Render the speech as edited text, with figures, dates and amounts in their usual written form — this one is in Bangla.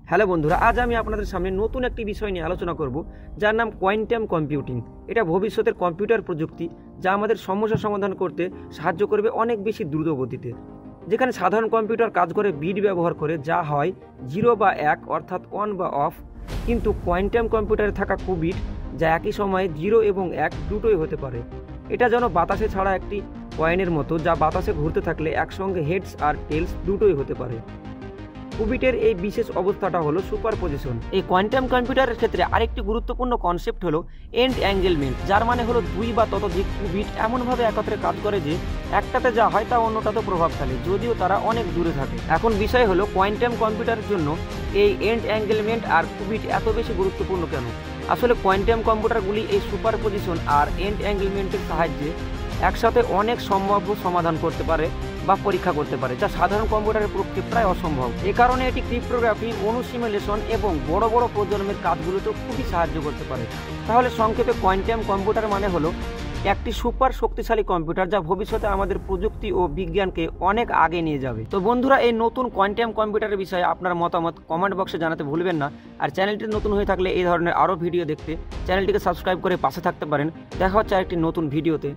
হ্যালো বন্ধুরা, আজ আমি আপনাদের সামনে নতুন একটি বিষয় নিয়ে আলোচনা করব, যার নাম কোয়ান্টাম কম্পিউটিং। এটা ভবিষ্যতের কম্পিউটার প্রযুক্তি, যা আমাদের সমস্যা সমাধান করতে সাহায্য করবে অনেক বেশি দ্রুত গতিতে। যেখানে সাধারণ কম্পিউটার কাজ করে বিট ব্যবহার করে, যা হয় 0 বা 1, অর্থাৎ অন বা অফ। কিন্তু কোয়ান্টাম কম্পিউটারে থাকা কুবিট, যা একই সময়ে 0 এবং 1 দুটোই হতে পারে। এটা যেন বাতাসে ছাড়া একটি কয়েনের মতো, যা বাতাসে ঘুরতে থাকলে একসঙ্গে হেডস আর টেলস দুটোই হতে পারে। কুবিটের এই বিশেষ অবস্থাটা হলো সুপারপজিশন। এই কোয়ান্টাম কম্পিউটারের ক্ষেত্রে আরেকটি গুরুত্বপূর্ণ কনসেপ্ট হলো এন্ড অ্যাঙ্গেলমেন্ট, যার মানে হলো 2 বা ততোধিক কুবিট এমনভাবে একত্রে কাজ করে যে একটাতে যা হয় তা অন্যটাতে প্রভাব ফেলে, যদিও তারা অনেক দূরে থাকে। এখন বিষয় হলো কোয়ান্টাম কম্পিউটারের জন্য এই এন্ড অ্যাঙ্গেলমেন্ট আর কুবিট এত বেশি গুরুত্বপূর্ণ কেন। আসলে কোয়ান্টাম কম্পিউটারগুলি এই সুপারপজিশন আর এন্ড অ্যাঙ্গেলমেন্টের সাহায্যে একসাথে অনেক সম্ভাব্য সমাধান করতে পারে বা পরীক্ষা করতে পারে, যা সাধারণ কম্পিউটারের পক্ষে প্রায় অসম্ভব। এ কারণে এটি ক্রিপ্টোগ্রাফি, অনুসিমুলেশন এবং বড় বড় প্রজন্মের কাজগুলোতে খুবই সাহায্য করতে পারে। তাহলে সংক্ষেপে কোয়ান্টাম কম্পিউটার মানে হলো একটি সুপার শক্তিশালী কম্পিউটার, যা ভবিষ্যতে আমাদের প্রযুক্তি ও বিজ্ঞানকে অনেক আগে নিয়ে যাবে। তো বন্ধুরা, এই নতুন কোয়ান্টাম কম্পিউটারের বিষয়ে আপনার মতামত কমেন্ট বক্সে জানাতে ভুলবেন না। আর চ্যানেলটি নতুন হয়ে থাকলে এই ধরনের আরও ভিডিও দেখতে চ্যানেলটিকে সাবস্ক্রাইব করে পাশে থাকতে পারেন। দেখা হচ্ছে আরেকটি নতুন ভিডিওতে।